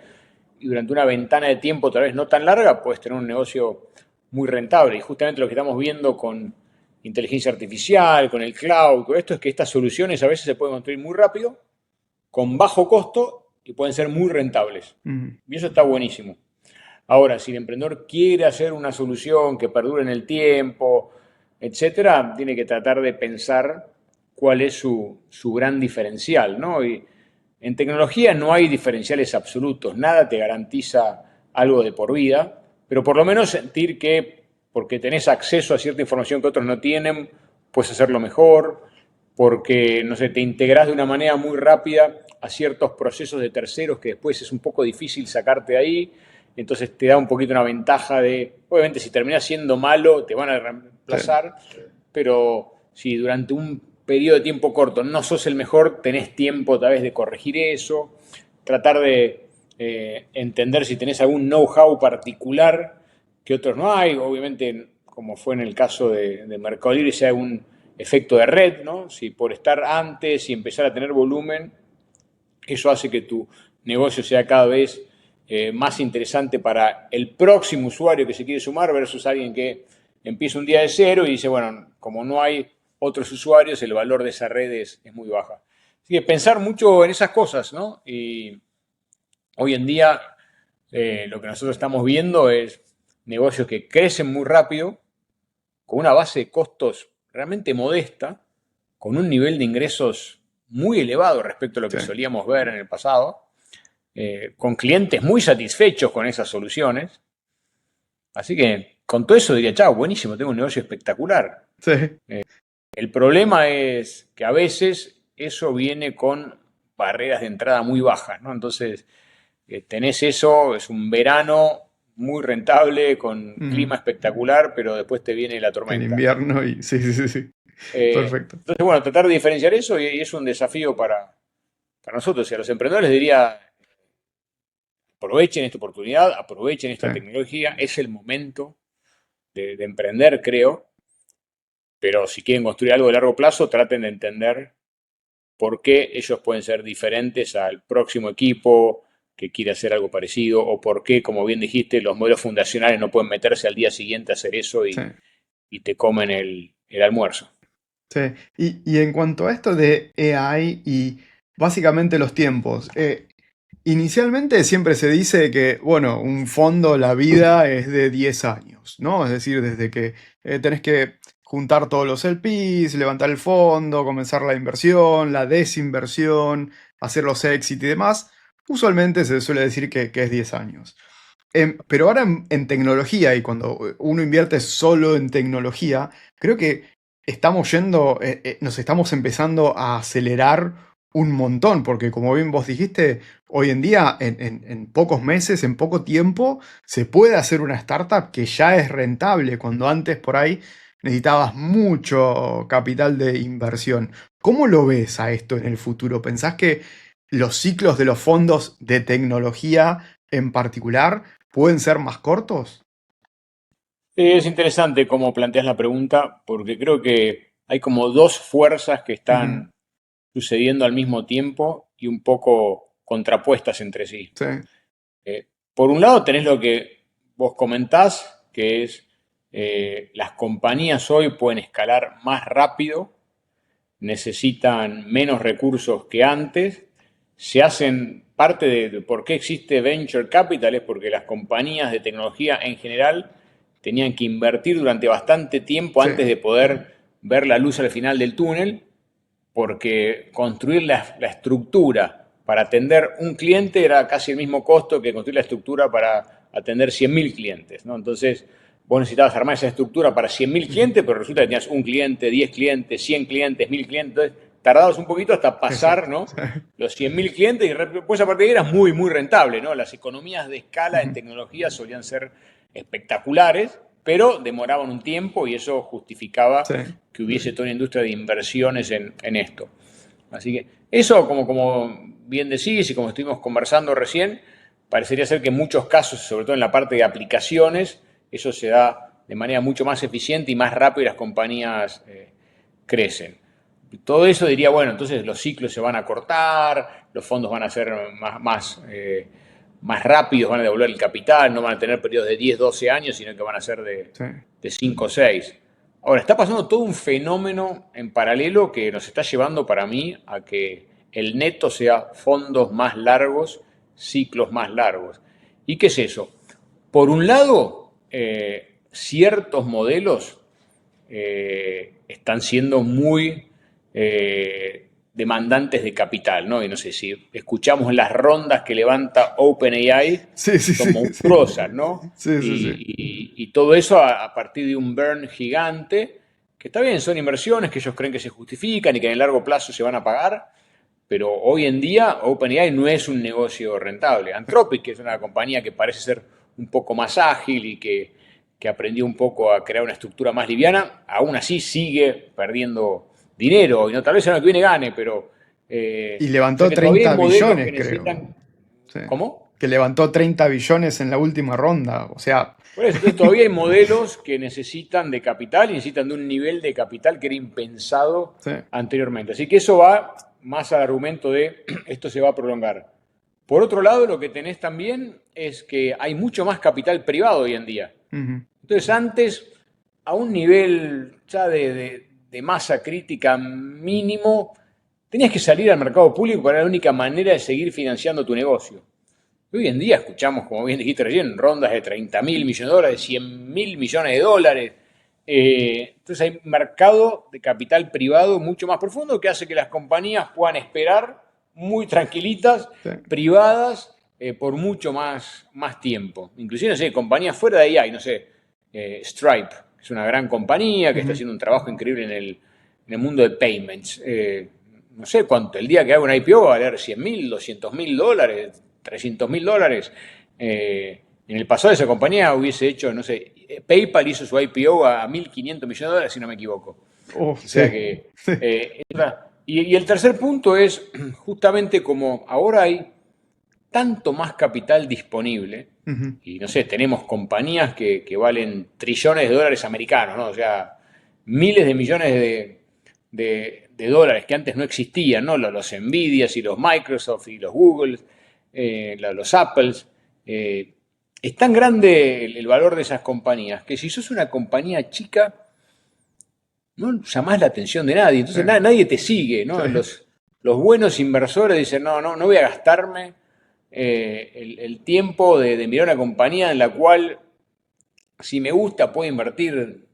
A: durante una ventana de tiempo tal vez no tan larga puedes tener un negocio muy rentable. Y justamente lo que estamos viendo con inteligencia artificial, con el cloud, todo esto es que estas soluciones a veces se pueden construir muy rápido, con bajo costo y pueden ser muy rentables.
B: ujú,
A: Y eso está buenísimo. Ahora, si el emprendedor quiere hacer una solución que perdure en el tiempo, etcétera, tiene que tratar de pensar cuál es su gran diferencial, ¿no? Y en tecnología no hay diferenciales absolutos, nada te garantiza algo de por vida, pero por lo menos sentir que porque tenés acceso a cierta información que otros no tienen, puedes hacerlo mejor, porque, no sé, te integrás de una manera muy rápida a ciertos procesos de terceros que después es un poco difícil sacarte de ahí, entonces te da un poquito una ventaja de, obviamente si terminas siendo malo, te van a
B: sí,
A: reemplazar, pero si durante un periodo de tiempo corto no sos el mejor, tenés tiempo tal vez de corregir eso, tratar de entender si tenés algún know-how particular que otros no hay, obviamente como fue en el caso de Mercado Libre, si hay un efecto de red, ¿no? Si por estar antes y empezar a tener volumen, eso hace que tu negocio sea cada vez más interesante para el próximo usuario que se quiere sumar versus alguien que empieza un día de cero y dice, bueno, como no hay otros usuarios, el valor de esa red es muy baja. Así que pensar mucho en esas cosas, ¿no? Y hoy en día lo que nosotros estamos viendo es negocios que crecen muy rápido, con una base de costos realmente modesta, con un nivel de ingresos muy elevado respecto a lo
B: sí.
A: que solíamos ver en el pasado, con clientes muy satisfechos con esas soluciones. Así que con todo eso diría, chao, buenísimo, tengo un negocio espectacular.
B: Sí.
A: El problema es que a veces eso viene con barreras de entrada muy bajas, ¿no? Entonces, tenés eso, es un verano muy rentable, con
B: Ujú.
A: clima espectacular, pero después te viene la
B: El
A: tormenta.
B: invierno y sí, sí, sí, sí. Perfecto.
A: Entonces, bueno, tratar de diferenciar eso y es un desafío para nosotros. Y a los emprendedores diría, aprovechen esta oportunidad, aprovechen
B: Sí.
A: esta tecnología, es el momento de emprender, creo, pero si quieren construir algo de largo plazo, traten de entender por qué ellos pueden ser diferentes al próximo equipo que quiere hacer algo parecido, o por qué, como bien dijiste, los modelos fundacionales no pueden meterse al día siguiente a hacer eso
B: Sí.
A: y te comen el almuerzo.
B: Sí. Y en cuanto a esto de AI y básicamente los tiempos, inicialmente siempre se dice que, bueno, un fondo, la vida es de 10 años, ¿no? Es decir, desde que tenés que juntar todos los LPs, levantar el fondo, comenzar la inversión, la desinversión, hacer los exit y demás, usualmente se suele decir que es 10 años. Pero ahora en tecnología y cuando uno invierte solo en tecnología, creo que estamos yendo, nos estamos empezando a acelerar un montón, porque como bien vos dijiste, hoy en día, en pocos meses, en poco tiempo, se puede hacer una startup que ya es rentable, cuando antes por ahí necesitabas mucho capital de inversión. ¿Cómo lo ves a esto en el futuro? ¿Pensás que los ciclos de los fondos de tecnología en particular pueden ser más cortos?
A: Es interesante cómo planteas la pregunta, porque creo que hay como dos fuerzas que
B: Ujú.
A: están sucediendo al mismo tiempo y un poco contrapuestas entre sí.
B: Sí,
A: Por un lado tenés lo que vos comentás, que es las compañías hoy pueden escalar más rápido, necesitan menos recursos que antes, se hacen parte de por qué existe Venture Capital, es porque las compañías de tecnología en general tenían que invertir durante bastante tiempo
B: sí,
A: antes de poder ver la luz al final del túnel, porque construir la estructura para atender un cliente era casi el mismo costo que construir la estructura para atender 100.000 clientes, ¿no? Entonces, vos necesitabas armar esa estructura para 100.000
B: ujú,
A: clientes, pero resulta que tenías un cliente, 10 clientes, 100 clientes, 1.000 clientes, entonces tardabas un poquito hasta pasar,
B: exacto.
A: ¿no?
B: Sí,
A: Los 100.000 clientes y después a partir de ahí eras muy, muy rentable, ¿no? Las economías de escala en
B: ujú,
A: tecnología solían ser espectaculares, pero demoraban un tiempo y eso
B: sí,
A: justificaba que hubiese toda una industria de inversiones en esto. Así que eso, como bien decís y como estuvimos conversando recién, parecería ser que en muchos casos, sobre todo en la parte de aplicaciones, eso se da de manera mucho más eficiente y más rápido y las compañías crecen. Todo eso diría, bueno, entonces los ciclos se van a cortar, los fondos van a ser más rápidos, van a devolver el capital, no van a tener periodos de 10, 12 años, sino que van a ser
B: sí.
A: de 5 o 6. Ahora, está pasando todo un fenómeno en paralelo que nos está llevando para mí a que el neto sea fondos más largos, ciclos más largos. ¿Y qué es eso? Por un lado, ciertos modelos están siendo muy demandantes de capital, ¿no? Y no sé si escuchamos las rondas que levanta OpenAI,
B: Sí, sí,
A: son
B: sí, sí.
A: monstruosas, ¿no?
B: Sí, sí, sí.
A: Y todo eso a partir de un burn gigante, que está bien, son inversiones que ellos creen que se justifican y que en el largo plazo se van a pagar, pero hoy en día OpenAI no es un negocio rentable. Anthropic, que es una compañía que parece ser un poco más ágil y que aprendió un poco a crear una estructura más liviana, aún así sigue perdiendo dinero. Y no, tal vez el año que viene gane, pero...
B: Y
A: o sea
B: levantó
A: que todavía hay
B: 30
A: modelos que
B: billones, creo.
A: necesitan...
B: Sí.
A: ¿Cómo?
B: Que levantó 30 billones en la última ronda. O sea,
A: Por eso, entonces todavía hay modelos que necesitan de capital y necesitan de un nivel de capital que era impensado
B: sí.
A: anteriormente. Así que eso va más al argumento de esto se va a prolongar. Por otro lado, lo que tenés también es que hay mucho más capital privado hoy en día.
B: Ujú,
A: Entonces antes, a un nivel ya de masa crítica mínimo, tenías que salir al mercado público para la única manera de seguir financiando tu negocio. Hoy en día escuchamos, como bien dijiste recién, rondas de 30.000 millones de dólares, 100.000 millones de dólares. Entonces hay un mercado de capital privado mucho más profundo que hace que las compañías puedan esperar muy tranquilitas,
B: sí.
A: privadas, por mucho más tiempo. Inclusive, no sé, compañías fuera de AI, no sé, Stripe, que es una gran compañía que está
B: Ujú.
A: haciendo un trabajo increíble en el mundo de payments. No sé cuánto, el día que haga un IPO va a valer 100.000, 200.000 dólares, 300.000 dólares. En el pasado esa compañía hubiese hecho, no sé, PayPal hizo su IPO a 1.500 millones de dólares, si no me equivoco. O
B: Sí,
A: sea que...
B: sí.
A: y el tercer punto es, justamente como ahora hay tanto más capital disponible,
B: Ujú,
A: y no sé, tenemos compañías que valen trillones de dólares americanos, ¿no? O sea, miles de millones de dólares que antes no existían, ¿no? Los Nvidias y los Microsoft y los Google, los Apples. Es tan grande el valor de esas compañías que si sos una compañía chica, no llamás la atención de nadie,
B: sí,
A: entonces nadie te sigue,
B: sí,
A: ¿no? Los buenos inversores dicen, no voy a gastarme el tiempo de mirar una compañía en la cual, si me gusta, puedo invertir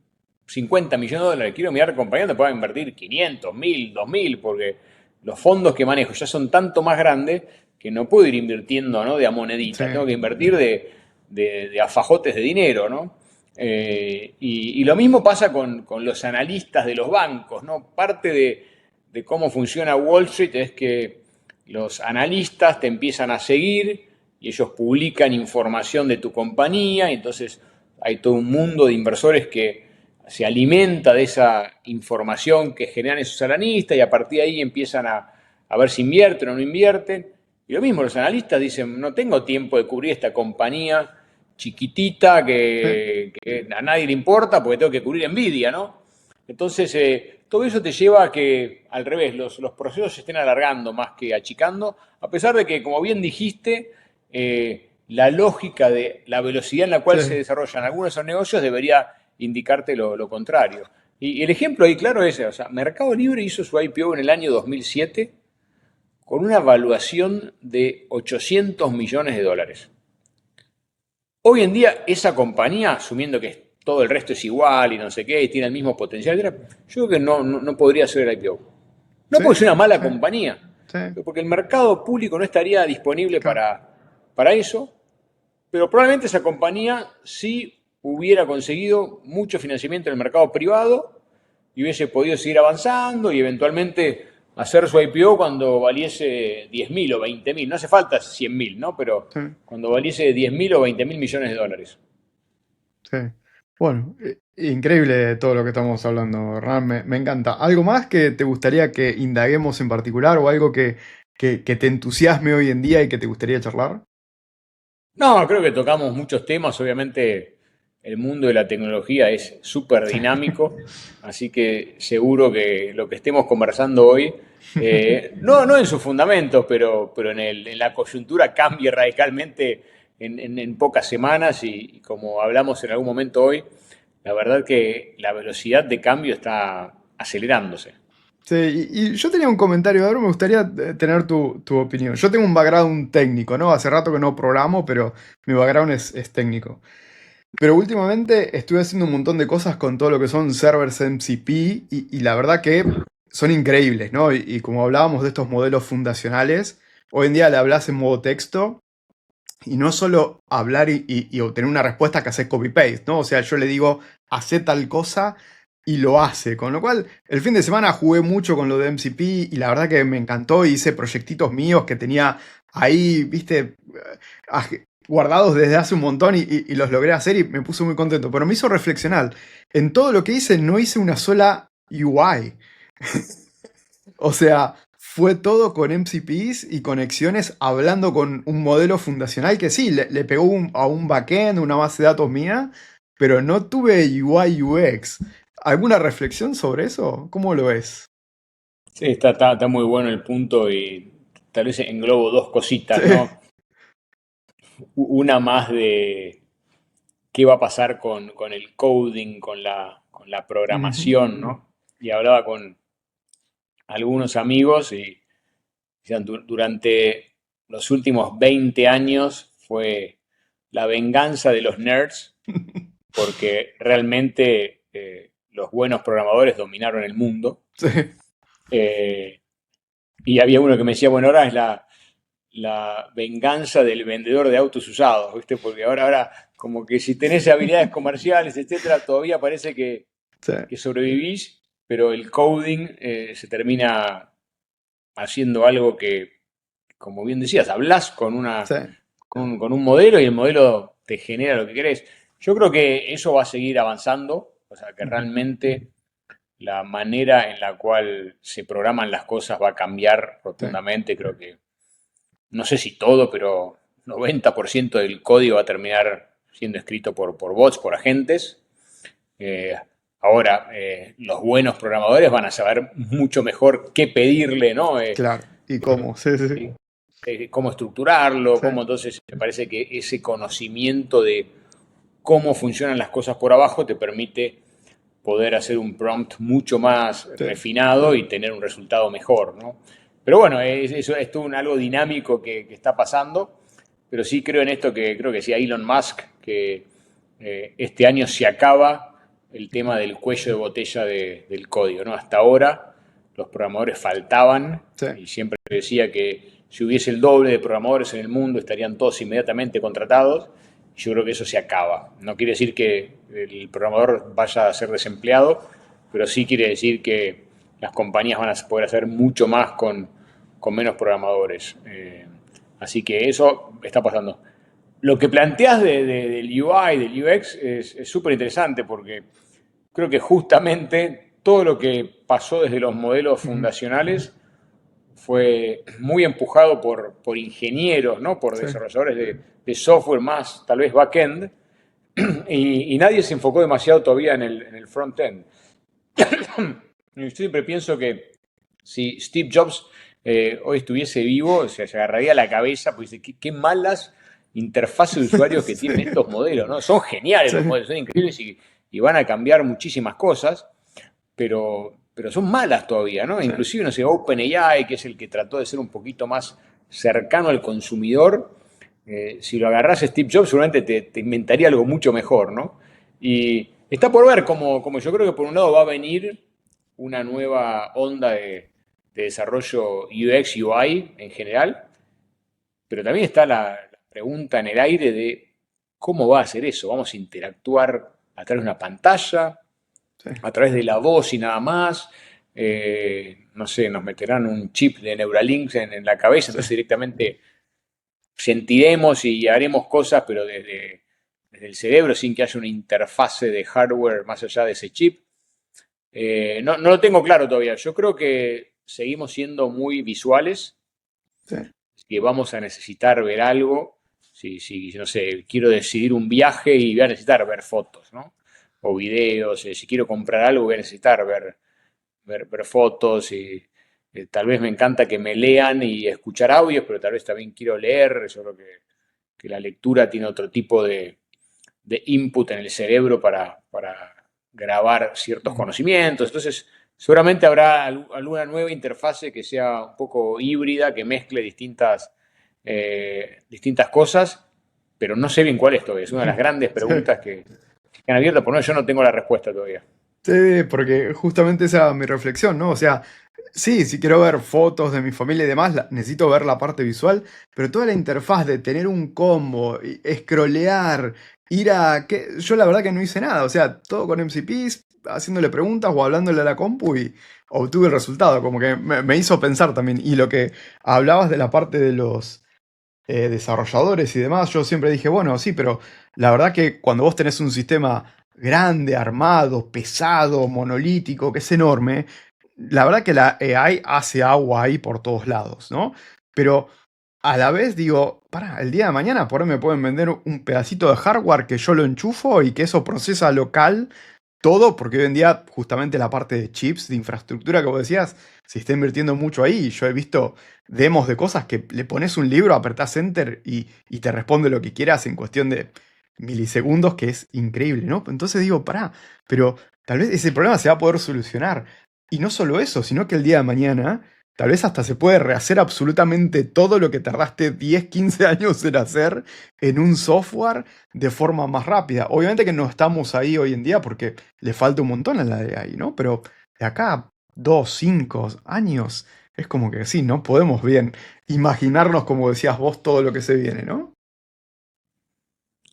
A: 50 millones de dólares. Quiero mirar compañías donde pueda invertir 500, 1.000, 2.000, porque los fondos que manejo ya son tanto más grandes que no puedo ir invirtiendo, ¿no? De a
B: sí,
A: monedita, tengo que invertir de a fajotes de dinero, ¿no? Y lo mismo pasa con los analistas de los bancos, ¿no? Parte de cómo funciona Wall Street es que los analistas te empiezan a seguir y ellos publican información de tu compañía, y entonces hay todo un mundo de inversores que se alimenta de esa información que generan esos analistas, y a partir de ahí empiezan a ver si invierten o no invierten. Y lo mismo, los analistas dicen, no tengo tiempo de cubrir esta compañía chiquitita que a nadie le importa porque tengo que cubrir Nvidia, ¿no? Entonces, todo eso te lleva a que, al revés, los procesos se estén alargando más que achicando, a pesar de que, como bien dijiste, la lógica de la velocidad en la cual se
B: Sí,
A: desarrollan algunos de esos negocios debería indicarte lo contrario. Y el ejemplo ahí claro es, o sea, Mercado Libre hizo su IPO en el año 2007 con una valuación de 800 millones de dólares. Hoy en día esa compañía, asumiendo que todo el resto es igual y no sé qué, y tiene el mismo potencial, yo creo que no podría ser el IPO. No
B: sí,
A: porque sea una mala
B: sí,
A: compañía,
B: sí,
A: pero porque el mercado público no estaría disponible
B: claro.
A: para eso, pero probablemente esa compañía sí hubiera conseguido mucho financiamiento en el mercado privado y hubiese podido seguir avanzando y eventualmente hacer su IPO cuando valiese 10.000 o 20.000. No hace falta 100.000, ¿no? Pero
B: Sí,
A: cuando valiese 10.000 o 20.000 millones de dólares.
B: sí. Bueno, increíble todo lo que estamos hablando, Hernán, me encanta. ¿Algo más que te gustaría que indaguemos en particular o algo que te entusiasme hoy en día y que te gustaría charlar?
A: No, creo que tocamos muchos temas. Obviamente el mundo de la tecnología es súper
B: Sí.
A: dinámico, así que seguro que lo que estemos conversando hoy, no en sus fundamentos, pero en la coyuntura cambie radicalmente en pocas semanas, y como hablamos en algún momento hoy, la verdad que la velocidad de cambio está acelerándose.
B: Sí, y yo tenía un comentario, ahora me gustaría tener tu opinión. Yo tengo un background técnico, ¿no? Hace rato que no programo, pero mi background es técnico. Pero últimamente estuve haciendo un montón de cosas con todo lo que son servers MCP y la verdad que son increíbles, ¿no? Y como hablábamos de estos modelos fundacionales, hoy en día le hablas en modo texto y no solo hablar y obtener una respuesta que hace copy-paste, ¿no? O sea, yo le digo, hace tal cosa y lo hace. Con lo cual, el fin de semana jugué mucho con lo de MCP y la verdad que me encantó. Hice proyectitos míos que tenía ahí, viste, guardados desde hace un montón y los logré hacer y me puse muy contento. Pero me hizo reflexionar. En todo lo que hice no hice una sola UI. O sea, fue todo con MCPs y conexiones hablando con un modelo fundacional que sí, le pegó a un backend, una base de datos mía, pero no tuve UI UX. ¿Alguna reflexión sobre eso? ¿Cómo lo ves?
A: Sí, está muy bueno el punto, y tal vez englobo dos
B: Sí,
A: cositas, ¿no? Una más de qué va a pasar con el coding, con la
B: ujú,
A: programación, ¿no? Y hablaba con algunos amigos y decían, durante los últimos 20 años fue la venganza de los nerds, porque realmente los buenos programadores dominaron el mundo.
B: sí,
A: Eh, y había uno que me decía, bueno, ahora es la venganza del vendedor de autos usados, ¿viste? Porque ahora como que si tenés habilidades comerciales, etcétera, todavía parece
B: sí,
A: que sobrevivís, pero el coding se termina haciendo algo que, como bien decías, hablas
B: sí,
A: con un modelo y el modelo te genera lo que querés. Yo creo que eso va a seguir avanzando, o sea, que
B: ujú,
A: realmente la manera en la cual se programan las cosas va a cambiar
B: sí,
A: rotundamente. Creo que, no sé si todo, pero 90% del código va a terminar siendo escrito por bots, por agentes. Eh, Ahora, los buenos programadores van a saber mucho mejor qué pedirle, ¿no?
B: claro. ¿Y cómo? Sí, sí, sí,
A: Cómo estructurarlo,
B: sí,
A: cómo, entonces me parece que ese conocimiento de cómo funcionan las cosas por abajo te permite poder hacer un prompt mucho más
B: sí,
A: refinado y tener un resultado mejor, ¿no? Pero bueno, eso es todo algo dinámico que está pasando, pero sí creo en esto, que creo que decía Elon Musk, que este año se acaba el tema del cuello de botella del código, ¿no? Hasta ahora los programadores faltaban,
B: sí,
A: y siempre decía que si hubiese el doble de programadores en el mundo estarían todos inmediatamente contratados. Yo creo que eso se acaba. No quiere decir que el programador vaya a ser desempleado, pero sí quiere decir que las compañías van a poder hacer mucho más con menos programadores. Así que eso está pasando. Lo que planteas del UI, del UX, es súper interesante porque creo que justamente todo lo que pasó desde los modelos
B: Ujú.
A: fundacionales fue muy empujado por ingenieros, ¿no? Por
B: Sí,
A: desarrolladores de software más, tal vez back-end, y nadie se enfocó demasiado todavía en el front-end. Yo siempre pienso que si Steve Jobs hoy estuviese vivo, o sea, se agarraría la cabeza, pues dice, qué malas interfaces de usuarios que
B: sí,
A: tienen estos modelos, ¿no? Son geniales
B: sí,
A: los modelos, son increíbles y van a cambiar muchísimas cosas, pero son malas todavía, ¿no?
B: sí.
A: Inclusive, no sé, OpenAI, que es el que trató de ser un poquito más cercano al consumidor, si lo agarrás a Steve Jobs, seguramente te inventaría algo mucho mejor, ¿no? Y está por ver como yo creo que por un lado va a venir una nueva onda de desarrollo UX, UI en general, pero también está la pregunta en el aire de cómo va a hacer eso. ¿Vamos a interactuar a través de una pantalla,
B: Sí.
A: a través de la voz y nada más? No sé, nos meterán un chip de Neuralink en la cabeza,
B: Sí.
A: entonces directamente sentiremos y haremos cosas, pero desde el cerebro, sin que haya una interfase de hardware más allá de ese chip. No lo tengo claro todavía. Yo creo que seguimos siendo muy visuales,
B: Sí.
A: que vamos a necesitar ver algo. Si, no sé, quiero decidir un viaje y voy a necesitar ver fotos, ¿no? O videos. Si quiero comprar algo, voy a necesitar ver fotos. Y tal vez me encanta que me lean y escuchar audios, pero tal vez también quiero leer. Yo creo que la lectura tiene otro tipo de input en el cerebro para grabar ciertos
B: Ujú.
A: conocimientos. Entonces, seguramente habrá alguna nueva interfase que sea un poco híbrida, que mezcle distintas cosas, pero no sé bien cuál es todavía. Es una de las grandes
B: Sí.
A: preguntas que han abierto, por lo menos yo no tengo la respuesta todavía.
B: Sí, porque justamente esa es mi reflexión, ¿no? O sea, sí, si quiero ver fotos de mi familia y demás, necesito ver la parte visual, pero toda la interfaz de tener un combo, scrollear, ir a... Yo la verdad que no hice nada, o sea, todo con MCPs, haciéndole preguntas o hablándole a la compu y obtuve el resultado, como que me hizo pensar también. Y lo que hablabas de la parte de los desarrolladores y demás, yo siempre dije, bueno, sí, pero la verdad que cuando vos tenés un sistema grande, armado, pesado, monolítico, que es enorme, la verdad que la AI hace agua ahí por todos lados, ¿no? Pero a la vez digo, para, el día de mañana por ahí me pueden vender un pedacito de hardware que yo lo enchufo y que eso procesa local todo, porque hoy en día justamente la parte de chips, de infraestructura que vos decías, se está invirtiendo mucho ahí. Yo he visto demos de cosas que le pones un libro, apretás enter y te responde lo que quieras en cuestión de milisegundos, que es increíble, ¿no? Entonces digo, pará, pero tal vez ese problema se va a poder solucionar. Y no solo eso, sino que el día de mañana tal vez hasta se puede rehacer absolutamente todo lo que tardaste 10 15 años en hacer en un software de forma más rápida. Obviamente que no estamos ahí hoy en día porque le falta un montón a la de ahí, ¿no? Pero de acá a 2, 5 años es como que sí, ¿no? Podemos bien imaginarnos, como decías vos, todo lo que se viene, ¿no?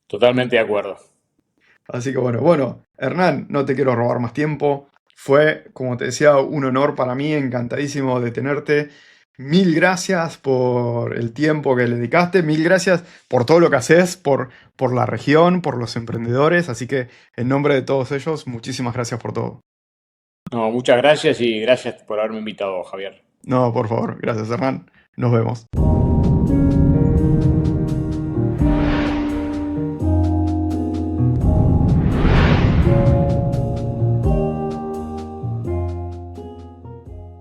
A: Totalmente de acuerdo.
B: Así que bueno, Hernán, no te quiero robar más tiempo. Fue, como te decía, un honor para mí, encantadísimo de tenerte. Mil gracias por el tiempo que le dedicaste, mil gracias por todo lo que haces, por la región, por los emprendedores. Así que en nombre de todos ellos, muchísimas gracias por todo.
A: No, muchas gracias y gracias por haberme invitado, Javier.
B: No, por favor, gracias Hernán. Nos vemos.